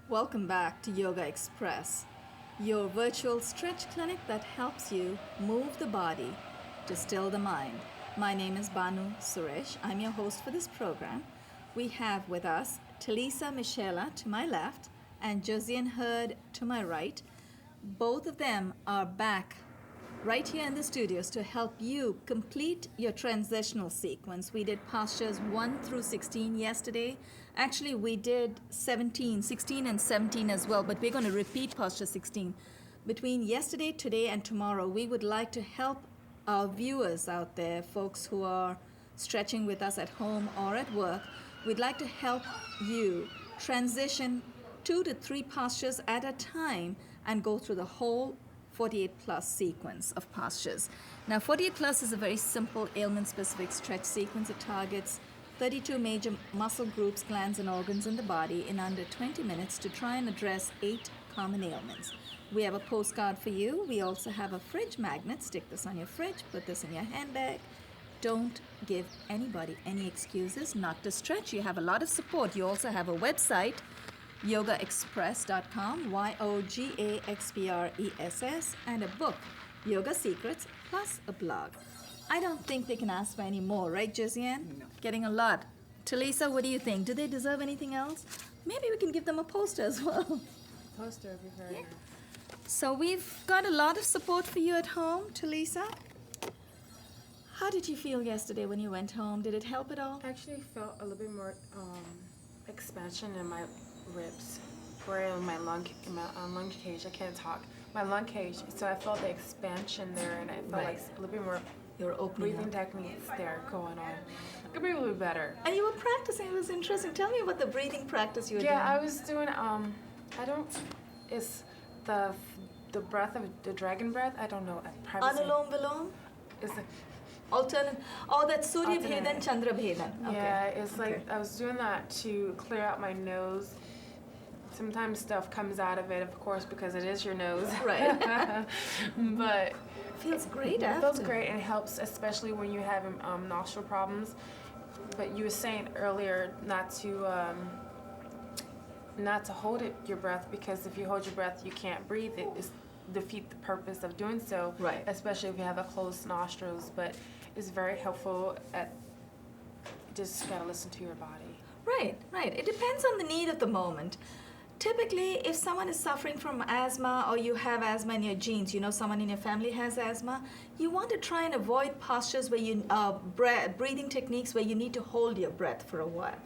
Welcome back to Yogaxpress, your virtual stretch clinic that helps you move the body to still the mind. My name is Banu Suresh. I'm your host for this program. We have with us Talisa Michela to my left and Josiane Hurd to my right. Both of them are back right here in the studios to help you complete your transitional sequence. We did postures 1 through 16 yesterday. Actually, we did 16 and 17 as well, but we're going to repeat posture 16. Between yesterday, today, and tomorrow, we would like to help our viewers out there, folks who are stretching with us at home or at work. We'd like to help you transition 2 to 3 postures at a time and go through the whole 48 plus sequence of postures. Now 48 plus is a very simple ailment specific stretch sequence. It targets 32 major muscle groups, glands and organs in the body in under 20 minutes to try and address 8 common ailments. We have a postcard for you. We also have a fridge magnet. Stick this on your fridge, put this in your handbag. Don't give anybody any excuses not to stretch. You have a lot of support. You also have a website, Yogaxpress.com, Yogaxpress, and a book, Yoga Secrets, plus a blog. I don't think they can ask for any more, right, Josiane? No. Getting a lot. Talisa, what do you think? Do they deserve anything else? Maybe we can give them a poster as well. Poster would be very nice. So we've got a lot of support for you at home, Talisa. How did you feel yesterday when you went home? Did it help at all? I actually felt a little bit more expansion in my ribs, or in my lung cage. I can't talk. My lung cage. So I felt the expansion there, and I felt like a little bit more breathing techniques there going on. It could be a little bit better. And you were practicing. It was interesting. Tell me about the breathing practice you were doing. Yeah, I was doing. It's the breath of the dragon breath. I don't know. Anulom Vilom? It's like alternate. Oh, that's Surya Bhedan, Chandra Bhedan. Okay. Yeah, it's like I was doing that to clear out my nose. Sometimes stuff comes out of it, of course, because it is your nose. Right. But feels great. It feels great, and it helps, especially when you have nostril problems. But you were saying earlier not to hold your breath, because if you hold your breath, you can't breathe. It defeat the purpose of doing so. Right. Especially if you have a closed nostrils. But it's very helpful just gotta listen to your body. Right. It depends on the need of the moment. Typically, if someone is suffering from asthma, or you have asthma in your genes, you know someone in your family has asthma, you want to try and avoid postures where you breathing techniques where you need to hold your breath for a while,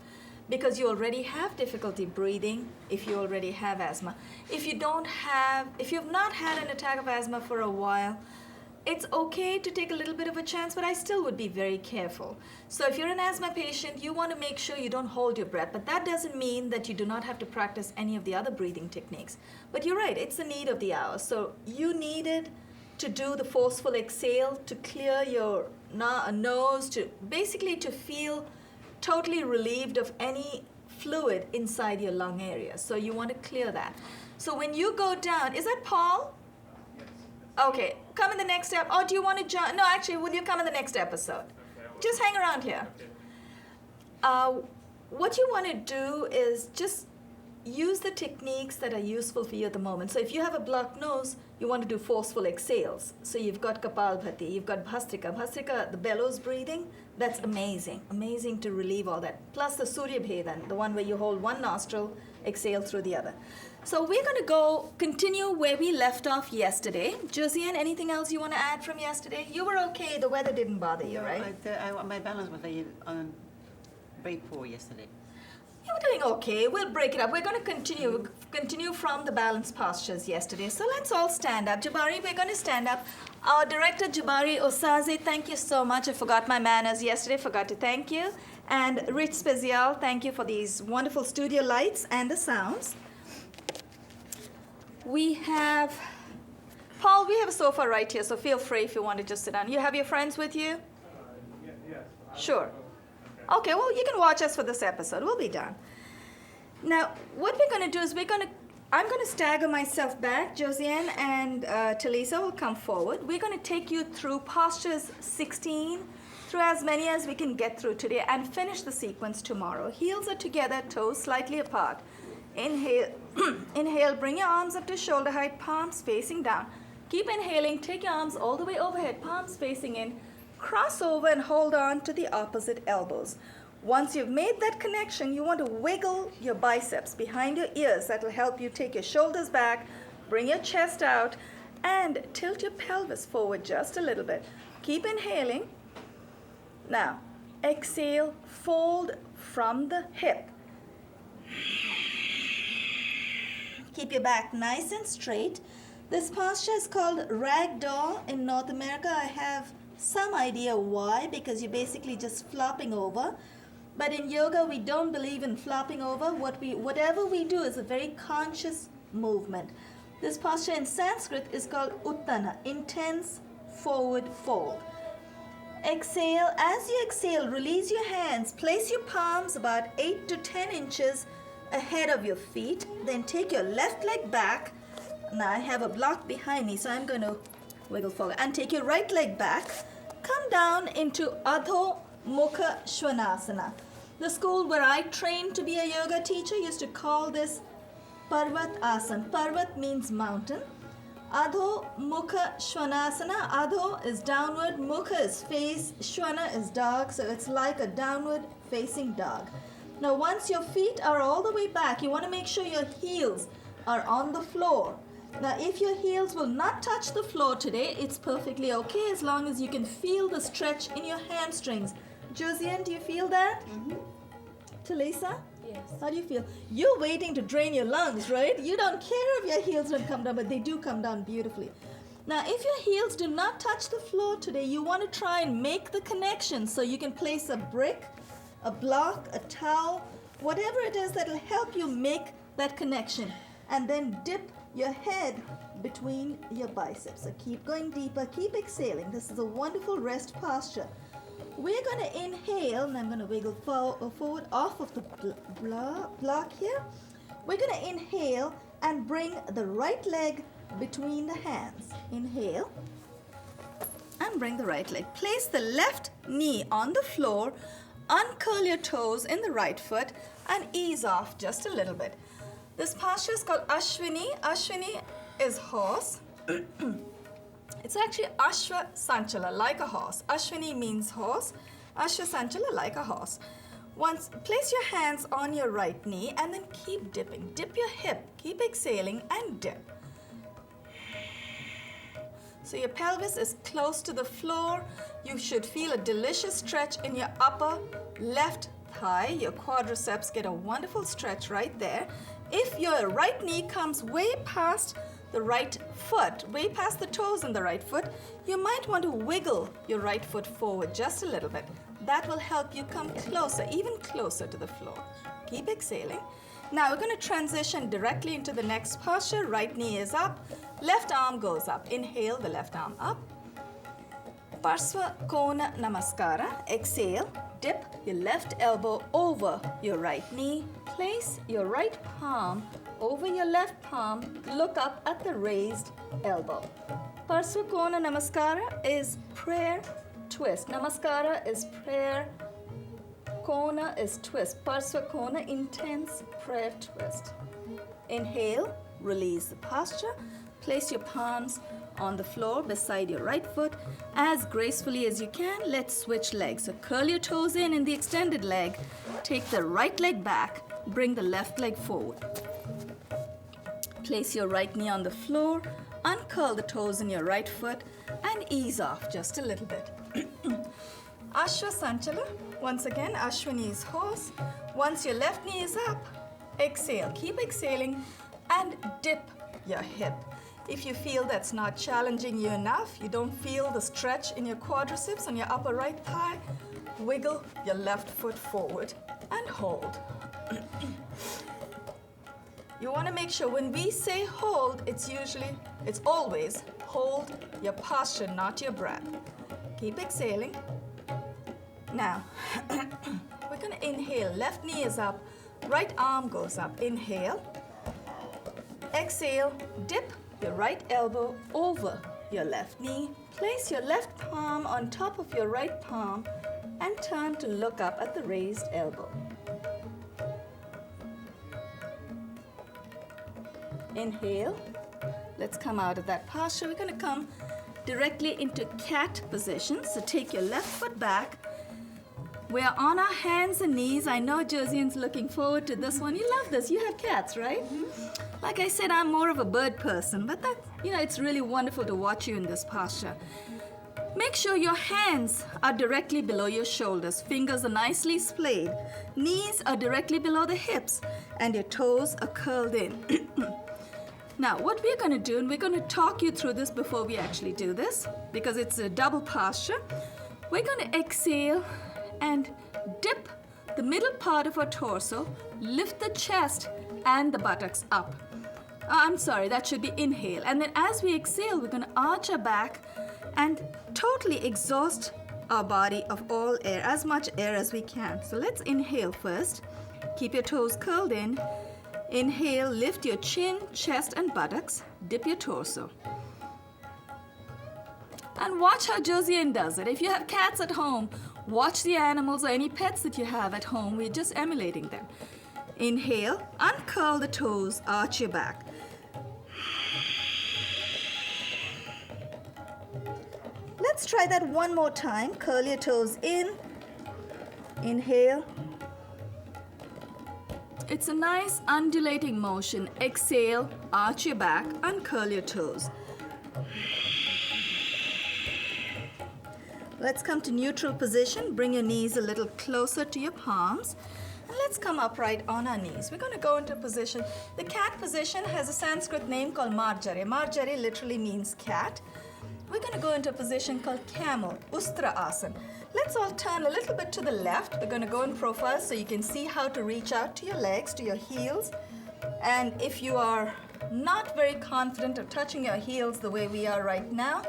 because you already have difficulty breathing if you already have asthma. If you've not had an attack of asthma for a while, it's okay to take a little bit of a chance, but I still would be very careful. So if you're an asthma patient, you want to make sure you don't hold your breath, but that doesn't mean that you do not have to practice any of the other breathing techniques. But you're right, it's the need of the hour. So you needed to do the forceful exhale to clear your nose, to basically to feel totally relieved of any fluid inside your lung area. So you want to clear that. So when you go down, is that Paul? Okay, come in the next step. Or do you want to join? No, actually, will you come in the next episode? Just hang around here. What you want to do is just use the techniques that are useful for you at the moment. So if you have a blocked nose, you want to do forceful exhales. So you've got Kapalbhati, you've got Bhastrika. Bhastrika, the bellows breathing, that's amazing. Amazing to relieve all that. Plus the Surya Bhedan, the one where you hold one nostril, exhale through the other. So we're going to continue where we left off yesterday. Josiane, anything else you want to add from yesterday? You were okay. The weather didn't bother you, right? My balance was very poor yesterday. You're doing okay. We'll break it up. We're going to continue from the balanced postures yesterday. So let's all stand up. Jabari, we're going to stand up. Our director, Jabari Osaze, thank you so much. I forgot my manners yesterday. Forgot to thank you. And Rich Spezial, thank you for these wonderful studio lights and the sounds. We have, Paul, we have a sofa right here, so feel free if you want to just sit down. You have your friends with you? Yes. Sure. Okay, well, you can watch us for this episode. We'll be done. Now, what we're going to do is I'm going to stagger myself back. Josiane and Talisa will come forward. We're going to take you through postures 16, through as many as we can get through today, and finish the sequence tomorrow. Heels are together, toes slightly apart. Inhale, inhale, bring your arms up to shoulder height, palms facing down. Keep inhaling, take your arms all the way overhead, palms facing in. Cross over and hold on to the opposite elbows. Once you've made that connection, you want to wiggle your biceps behind your ears. That will help you take your shoulders back, bring your chest out, and tilt your pelvis forward just a little bit. Keep inhaling. Now, exhale, fold from the hip. Keep your back nice and straight. This posture is called ragdoll. In North America, I have some idea why, because you're basically just flopping over. But in yoga, we don't believe in flopping over. Whatever we do is a very conscious movement. This posture in Sanskrit is called Uttana, intense forward fold. Exhale. As you exhale, release your hands. Place your palms about 8 to 10 inches ahead of your feet. Then take your left leg back. Now I have a block behind me, so I'm going to wiggle forward. And take your right leg back. Come down into Adho Mukha Svanasana. The school where I trained to be a yoga teacher used to call this Parvat Asana. Parvat means mountain. Adho Mukha Svanasana. Adho is downward, Mukha is face, Shwana is dog, so it's like a downward facing dog. Now once your feet are all the way back, you want to make sure your heels are on the floor. Now if your heels will not touch the floor today, it's perfectly okay as long as you can feel the stretch in your hamstrings. Josiane, do you feel that? Mm-hmm. Talisa? Yes. How do you feel? You're waiting to drain your lungs, right? You don't care if your heels don't come down, but they do come down beautifully. Now, if your heels do not touch the floor today, you want to try and make the connection. So you can place a brick, a block, a towel, whatever it is that will help you make that connection. And then dip your head between your biceps. So keep going deeper, keep exhaling. This is a wonderful rest posture. We're going to inhale, and I'm going to wiggle forward off of the block here. We're going to inhale and bring the right leg between the hands. Inhale and bring the right leg. Place the left knee on the floor, uncurl your toes in the right foot, and ease off just a little bit. This posture is called Ashwini. Ashwini is horse. It's actually Ashwa Sanchala, like a horse. Ashwini means horse. Ashwa Sanchala, like a horse. Once, place your hands on your right knee and then keep dipping. Dip your hip. Keep exhaling and dip. So your pelvis is close to the floor. You should feel a delicious stretch in your upper left thigh. Your quadriceps get a wonderful stretch right there. If your right knee comes way past the right foot, way past the toes in the right foot, you might want to wiggle your right foot forward just a little bit. That will help you come closer, even closer to the floor. Keep exhaling. Now we're going to transition directly into the next posture. Right knee is up, left arm goes up. Inhale the left arm up. Parsva Kona Namaskara. Exhale, dip your left elbow over your right knee. Place your right palm over your left palm, look up at the raised elbow. Parsva Kona Namaskara is prayer twist. Namaskara is prayer. Kona is twist. Parsva Kona, intense prayer twist. Inhale, release the posture. Place your palms on the floor beside your right foot. As gracefully as you can, let's switch legs. So curl your toes in the extended leg. Take the right leg back. Bring the left leg forward. Place your right knee on the floor, uncurl the toes in your right foot, and ease off just a little bit. Ashwa Sanchala Once again, Ashwini's horse. Once your left knee is up, exhale. Keep exhaling and dip your hip. If you feel that's not challenging you enough, you don't feel the stretch in your quadriceps on your upper right thigh, wiggle your left foot forward and hold. You want to make sure when we say hold, it's always hold your posture, not your breath. Keep exhaling. Now, we're going to inhale. Left knee is up, right arm goes up. Inhale. Exhale, dip your right elbow over your left knee. Place your left palm on top of your right palm and turn to look up at the raised elbow. Inhale. Let's come out of that posture. We're going to come directly into cat position. So take your left foot back. We're on our hands and knees. I know Josiane's looking forward to this one. You love this. You have cats, right? Mm-hmm. Like I said, I'm more of a bird person, but it's really wonderful to watch you in this posture. Make sure your hands are directly below your shoulders. Fingers are nicely splayed. Knees are directly below the hips, and your toes are curled in. Now, what we're going to do, and we're going to talk you through this before we actually do this, because it's a double posture. We're going to exhale and dip the middle part of our torso, lift the chest and the buttocks up. I'm sorry, that should be inhale. And then as we exhale, we're going to arch our back and totally exhaust our body of all air, as much air as we can. So let's inhale first. Keep your toes curled in. Inhale, lift your chin, chest, and buttocks. Dip your torso. And watch how Josiane does it. If you have cats at home, watch the animals or any pets that you have at home. We're just emulating them. Inhale, uncurl the toes, arch your back. Let's try that one more time. Curl your toes in. Inhale. It's a nice undulating motion. Exhale, arch your back, uncurl your toes. Let's come to neutral position. Bring your knees a little closer to your palms. And let's come upright on our knees. We're going to go into position. The cat position has a Sanskrit name called Marjari. Marjari literally means cat. We're going to go into a position called camel, Ustra Asana. Let's all turn a little bit to the left. We're going to go in profile so you can see how to reach out to your legs, to your heels. And if you are not very confident of touching your heels the way we are right now,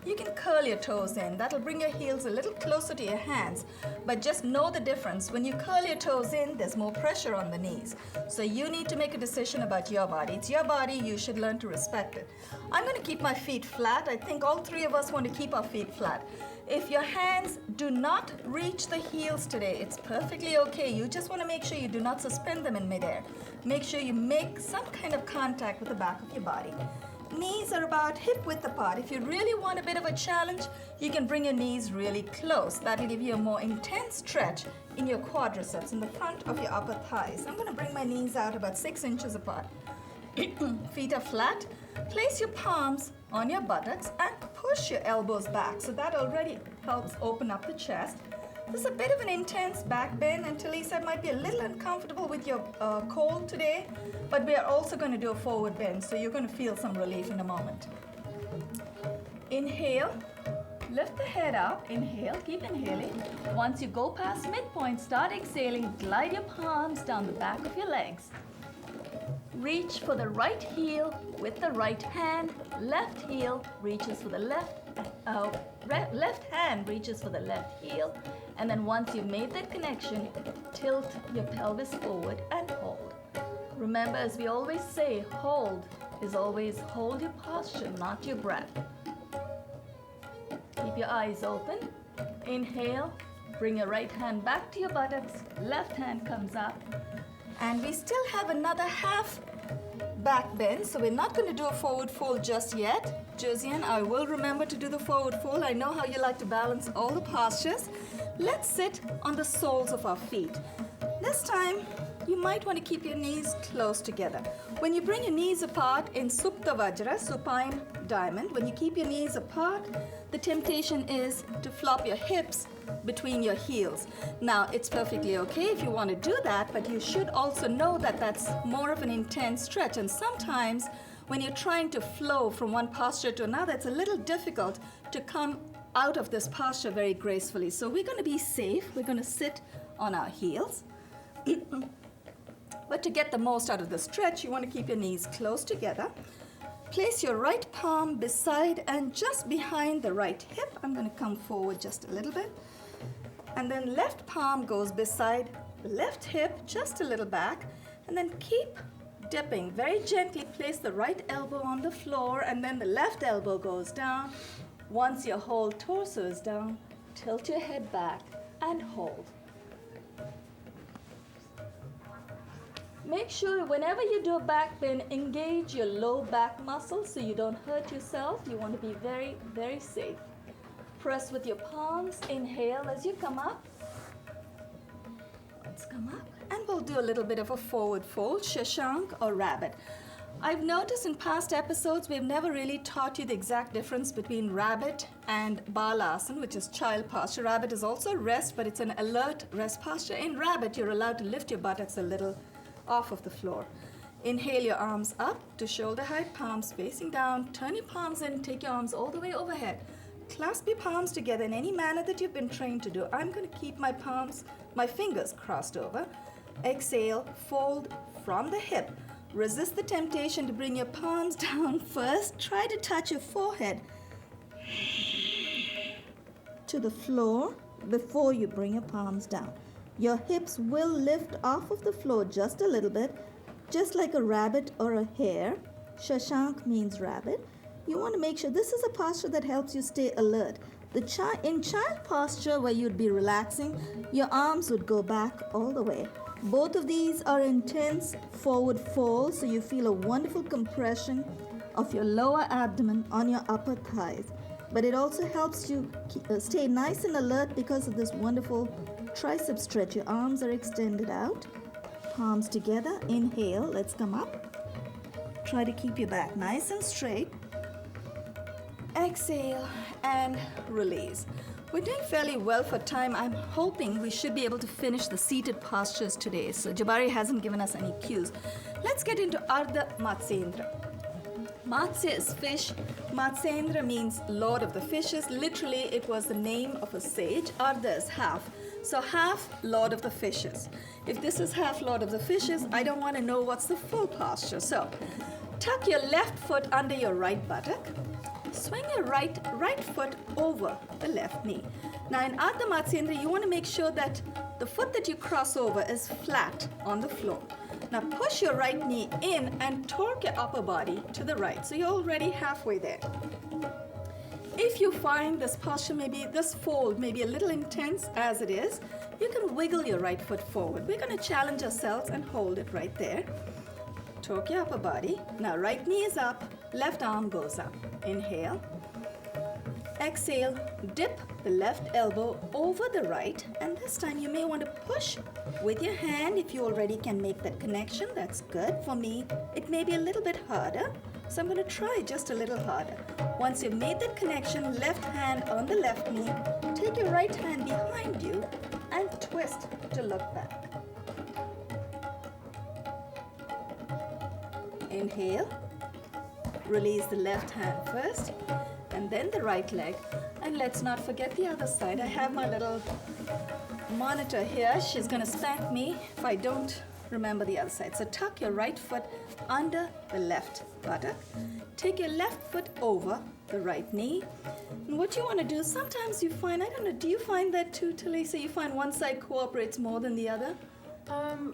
you can curl your toes in. That'll bring your heels a little closer to your hands. But just know the difference. When you curl your toes in, there's more pressure on the knees. So you need to make a decision about your body. It's your body. You should learn to respect it. I'm going to keep my feet flat. I think all three of us want to keep our feet flat. If your hands do not reach the heels today, it's perfectly okay. You just want to make sure you do not suspend them in midair. Make sure you make some kind of contact with the back of your body. Knees are about hip width apart. If you really want a bit of a challenge, you can bring your knees really close. That'll give you a more intense stretch in your quadriceps, in the front of your upper thighs. I'm going to bring my knees out about 6 inches apart. Feet are flat. Place your palms on your buttocks and push your elbows back. So that already helps open up the chest. This is a bit of an intense back bend, and Talisa might be a little uncomfortable with your cold today, but we are also going to do a forward bend, so you're going to feel some relief in a moment. Inhale, lift the head up, inhale, keep inhaling. Once you go past midpoint, start exhaling, glide your palms down the back of your legs. Reach for the right heel with the right hand, left heel reaches for the left hand reaches for the left heel, and then once you've made that connection, tilt your pelvis forward and hold. Remember, as we always say, hold is always hold your posture, not your breath. Keep your eyes open. Inhale, bring your right hand back to your buttocks, left hand comes up, and we still have another half back bend, so we're not going to do a forward fold just yet. Josiane, I will remember to do the forward fold. I know how you like to balance all the postures. Let's sit on the soles of our feet. This time, you might want to keep your knees close together. When you bring your knees apart in Supta Vajra, supine diamond, when you keep your knees apart, the temptation is to flop your hips between your heels. Now, it's perfectly okay if you want to do that, but you should also know that that's more of an intense stretch. And sometimes when you're trying to flow from one posture to another, it's a little difficult to come out of this posture very gracefully. So we're going to be safe. We're going to sit on our heels. But to get the most out of the stretch, you want to keep your knees close together. Place your right palm beside and just behind the right hip. I'm going to come forward just a little bit. And then left palm goes beside the left hip, just a little back. And then keep dipping. Very gently place the right elbow on the floor, and then the left elbow goes down. Once your whole torso is down, tilt your head back and hold. Make sure whenever you do a back bend, engage your low back muscles so you don't hurt yourself. You want to be very, very safe. Press with your palms. Inhale as you come up. Let's come up. And we'll do a little bit of a forward fold, Shashank or rabbit. I've noticed in past episodes, we've never really taught you the exact difference between rabbit and balasana, which is child posture. Rabbit is also rest, but it's an alert rest posture. In rabbit, you're allowed to lift your buttocks a little off of the floor. Inhale your arms up to shoulder height, palms facing down. Turn your palms in, take your arms all the way overhead. Clasp your palms together in any manner that you've been trained to do. I'm going to keep my fingers crossed over. Exhale, fold from the hip. Resist the temptation to bring your palms down first. Try to touch your forehead to the floor before you bring your palms down. Your hips will lift off of the floor just a little bit, just like a rabbit or a hare. Shashank means rabbit. You want to make sure this is a posture that helps you stay alert. In child posture, where you'd be relaxing, your arms would go back all the way. Both of these are intense forward folds, so you feel a wonderful compression of your lower abdomen on your upper thighs. But it also helps you stay nice and alert because of this wonderful tricep stretch. Your arms are extended out, palms together. Inhale, let's come up. Try to keep your back nice and straight. Exhale and release. We're doing fairly well for time. I'm hoping we should be able to finish the seated postures today. So Jabari hasn't given us any cues. Let's get into Ardha Matsyendra. Matsya is fish. Matsyendra means Lord of the Fishes. Literally, it was the name of a sage. Ardha is half. So half Lord of the Fishes. If this is half Lord of the Fishes, I don't want to know what's the full posture. So tuck your left foot under your right buttock. Swing your right foot over the left knee. Now in Ardha Matsyendra, you want to make sure that the foot that you cross over is flat on the floor. Now push your right knee in and torque your upper body to the right. So you're already halfway there. If you find this posture, this fold may be a little intense as it is, you can wiggle your right foot forward. We're going to challenge ourselves and hold it right there. Torque your upper body. Now right knee is up, left arm goes up. Inhale. Exhale, dip the left elbow over the right, and this time you may want to push with your hand. If you already can make that connection, that's good. For me, it may be a little bit harder, so I'm going to try just a little harder. Once you've made that connection, left hand on the left knee, take your right hand behind you and twist to look back. Inhale, release the left hand first, and then the right leg. And let's not forget the other side. I have my little monitor here. She's going to spank me if I don't remember the other side. So tuck your right foot under the left buttock. Take your left foot over the right knee. And what you want to do, sometimes you find, I don't know, do you find that too, Talisa? You find one side cooperates more than the other?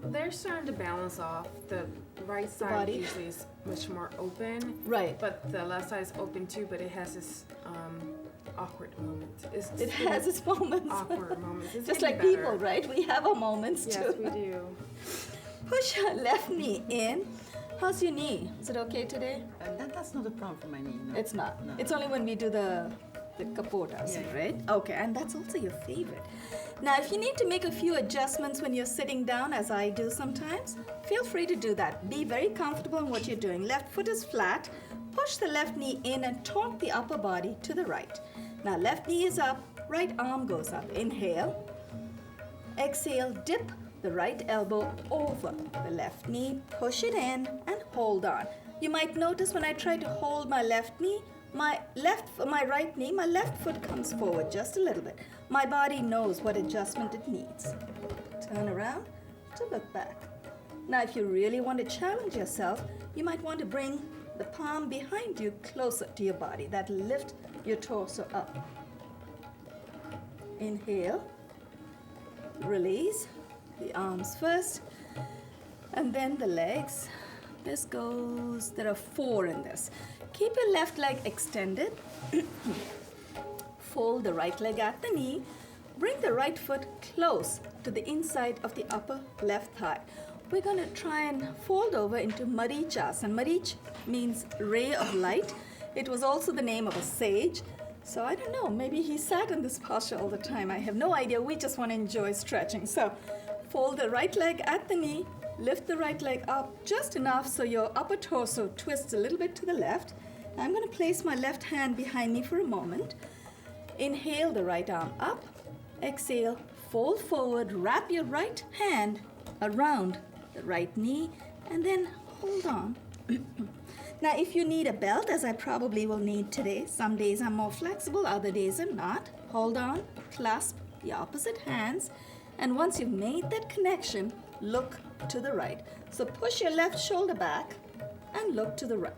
They're starting to balance off. The right side usually is much more open. Right. But the left side is open too, but it has this awkward moment. It has its moments. Awkward moments. It's just like better. people, right? We have our moments too. Yes, we do. Push your left knee in. How's your knee? Is it okay today? That's not a problem for my knee. No. It's not. No. It's only when we do the kapotas, Yeah. right? Okay, and that's also your favorite. Now, if you need to make a few adjustments when you're sitting down, as I do sometimes, feel free to do that. Be very comfortable in what you're doing. Left foot is flat. Push the left knee in and torque the upper body to the right. Now, left knee is up, right arm goes up. Inhale. Exhale, dip the right elbow over the left knee, push it in and hold on. You might notice when I try to hold my left knee, my right knee, my left foot comes forward just a little bit. My body knows what adjustment it needs. Turn around to look back. Now, if you really want to challenge yourself, you might want to bring the palm behind you closer to your body. That'll lift your torso up. Inhale. Release the arms first, and then the legs. There are 4 in this. Keep your left leg extended. Fold the right leg at the knee. Bring the right foot close to the inside of the upper left thigh. We're going to try and fold over into Marichasana. Marich means ray of light. It was also the name of a sage. So I don't know, maybe he sat in this posture all the time. I have no idea. We just want to enjoy stretching. So fold the right leg at the knee, lift the right leg up just enough so your upper torso twists a little bit to the left. I'm going to place my left hand behind me for a moment. Inhale the right arm up. Exhale, fold forward, wrap your right hand around the right knee, and then hold on. Now, if you need a belt, as I probably will need today, some days I'm more flexible, other days I'm not. Hold on, clasp the opposite hands, and once you've made that connection, look to the right. So push your left shoulder back and look to the right.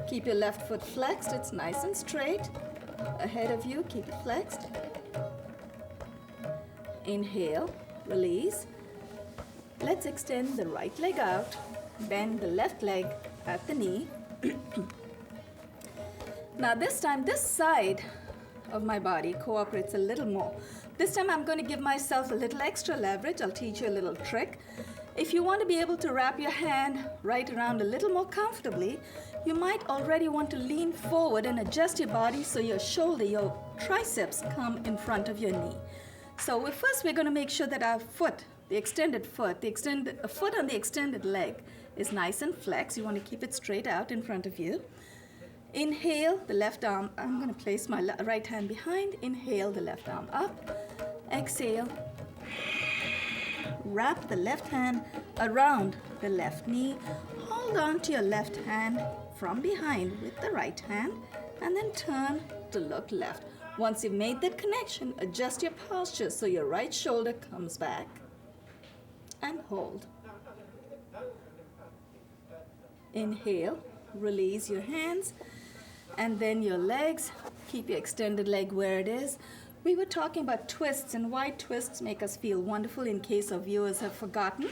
Keep your left foot flexed, it's nice and straight. Ahead of you, keep it flexed. Inhale, release. Let's extend the right leg out, bend the left leg at the knee. Now this time, this side of my body cooperates a little more. This time I'm going to give myself a little extra leverage. I'll teach you a little trick. If you want to be able to wrap your hand right around a little more comfortably, you might already want to lean forward and adjust your body so your shoulder, your triceps come in front of your knee. So first we're going to make sure that our foot, the extended foot, a foot on the extended leg is nice and flexed. You want to keep it straight out in front of you. Inhale the left arm. I'm going to place my right hand behind. Inhale the left arm up. Exhale. Wrap the left hand around the left knee. Hold on to your left hand from behind with the right hand and then turn to look left. Once you've made that connection, adjust your posture so your right shoulder comes back and hold. Inhale, release your hands, and then your legs. Keep your extended leg where it is. We were talking about twists and why twists make us feel wonderful in case our viewers have forgotten.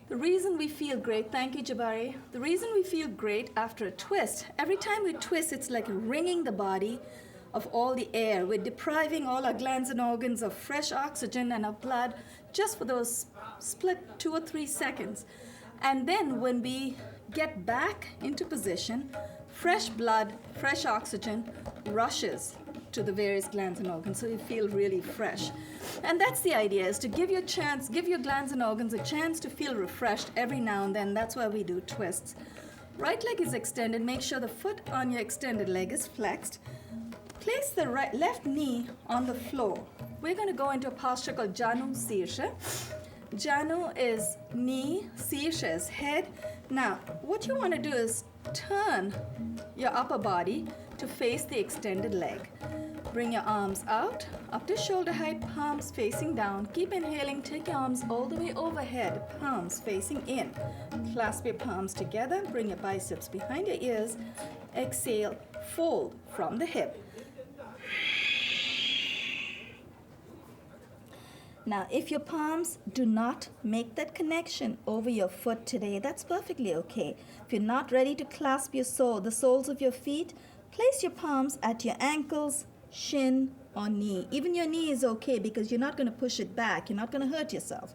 The reason we feel great, thank you, Jabari. The reason we feel great after a twist, every time we twist, it's like wringing the body of all the air. We're depriving all our glands and organs of fresh oxygen and of blood just for those split 2 or 3 seconds. And then when we get back into position, fresh blood, fresh oxygen rushes to the various glands and organs, so you feel really fresh. And that's the idea, is to give your glands and organs a chance to feel refreshed every now and then. That's why we do twists. Right leg is extended. Make sure the foot on your extended leg is flexed. Place the left knee on the floor. We're going to go into a posture called Janu Sirsha. Janu is knee, Sirsha is head. Now, what you want to do is turn your upper body to face the extended leg. Bring your arms out, up to shoulder height, palms facing down. Keep inhaling, take your arms all the way overhead, palms facing in. Clasp your palms together, bring your biceps behind your ears. Exhale, fold from the hip. Now, if your palms do not make that connection over your foot today, that's perfectly okay. If you're not ready to clasp the soles of your feet, place your palms at your ankles, shin, or knee. Even your knee is okay because you're not going to push it back. You're not going to hurt yourself.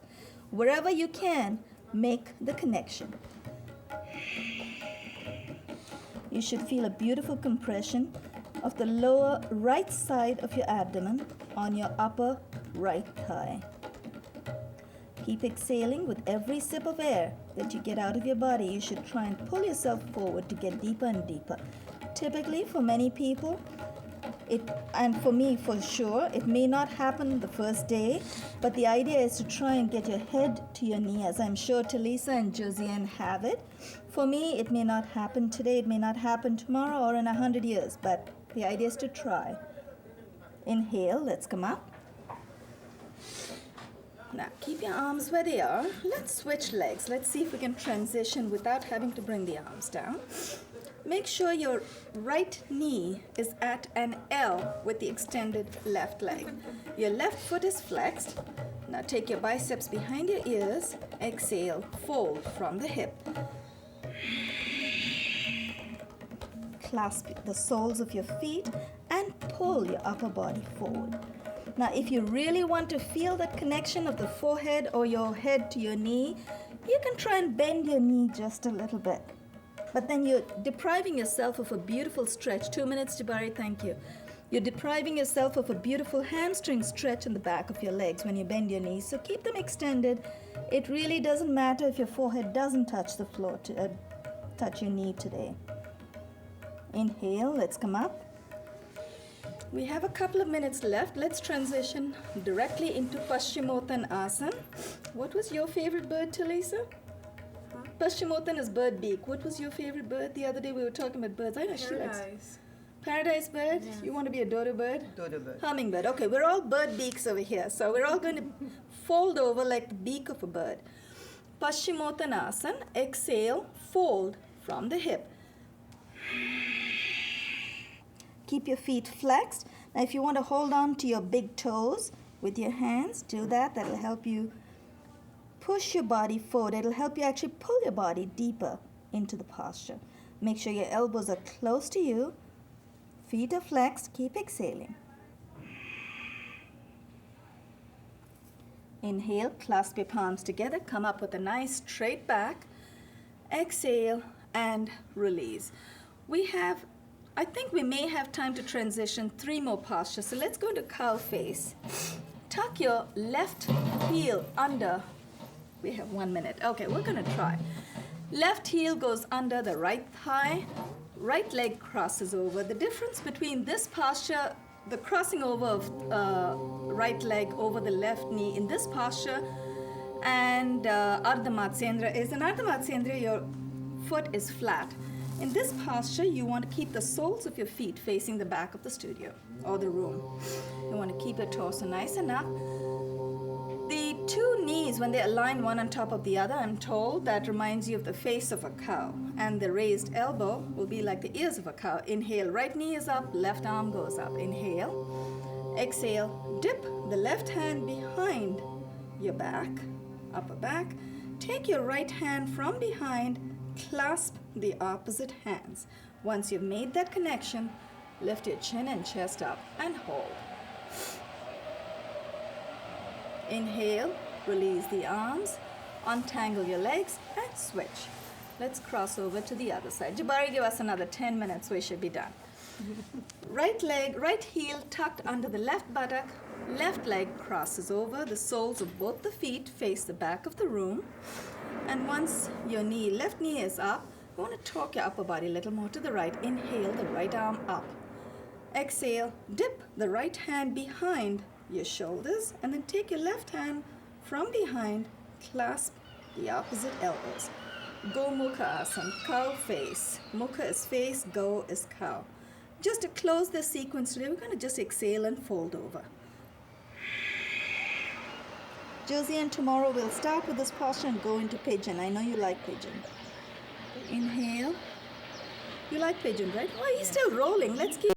Wherever you can, make the connection. You should feel a beautiful compression of the lower right side of your abdomen on your upper right thigh. Keep exhaling with every sip of air that you get out of your body. You should try and pull yourself forward to get deeper and deeper. Typically, for many people, And for me, for sure, it may not happen the first day, but the idea is to try and get your head to your knee, as I'm sure Talisa and Josiane have it. For me, it may not happen today, it may not happen tomorrow or in 100 years, but the idea is to try. Inhale, let's come up. Now, keep your arms where they are. Let's switch legs. Let's see if we can transition without having to bring the arms down. Make sure your right knee is at an L with the extended left leg. Your left foot is flexed. Now take your biceps behind your ears. Exhale, fold from the hip. Clasp the soles of your feet and pull your upper body forward. Now, if you really want to feel that connection of the forehead or your head to your knee, you can try and bend your knee just a little bit. But then you're depriving yourself of a beautiful stretch. 2 minutes, Jabari, thank you. You're depriving yourself of a beautiful hamstring stretch in the back of your legs when you bend your knees. So keep them extended. It really doesn't matter if your forehead doesn't touch the floor, touch your knee today. Inhale, let's come up. We have a couple of minutes left. Let's transition directly into Paschimottanasana. What was your favorite bird, Talisa? Paschimottan is bird beak. What was your favorite bird? The other day we were talking about birds. I know she likes paradise bird. Yes. You want to be a dodo bird? Dodo bird. Hummingbird. Okay, we're all bird beaks over here. So we're all going to fold over like the beak of a bird. Paschimottanasana. Exhale, fold from the hip. Keep your feet flexed. Now if you want to hold on to your big toes with your hands, do that. That'll help you push your body forward. It'll help you actually pull your body deeper into the posture. Make sure your elbows are close to you. Feet are flexed. Keep exhaling. Inhale, clasp your palms together. Come up with a nice straight back. Exhale and release. I think we may have time to transition 3 more postures. So let's go into cow face. Tuck your left heel under. We have 1 minute. Okay, we're going to try. Left heel goes under the right thigh. Right leg crosses over. The difference between this posture, the crossing over of right leg over the left knee in this posture, and Ardha Matsyendrais in Ardha Matsyendrah, your foot is flat. In this posture, you want to keep the soles of your feet facing the back of the studio or the room. You want to keep your torso nice and up. The 2 knees, when they align one on top of the other, I'm told that reminds you of the face of a cow. And the raised elbow will be like the ears of a cow. Inhale, right knee is up, left arm goes up. Inhale. Exhale, dip the left hand behind your back, upper back. Take your right hand from behind, clasp the opposite hands. Once you've made that connection, lift your chin and chest up and hold. Inhale, release the arms, untangle your legs and switch. Let's cross over to the other side. Jabari, give us another 10 minutes, we should be done. Right heel tucked under the left buttock, left leg crosses over, the soles of both the feet face the back of the room. And once your left knee is up, you want to torque your upper body a little more to the right. Inhale, the right arm up. Exhale, dip the right hand behind your shoulders, and then take your left hand from behind, clasp the opposite elbows. Go Mukha Asana, cow face. Mukha is face, go is cow. Just to close this sequence today, we're going to just exhale and fold over. Josie, and tomorrow we'll start with this posture and go into pigeon. I know you like pigeon. Inhale. You like pigeon, right? Oh, he's still rolling. Let's keep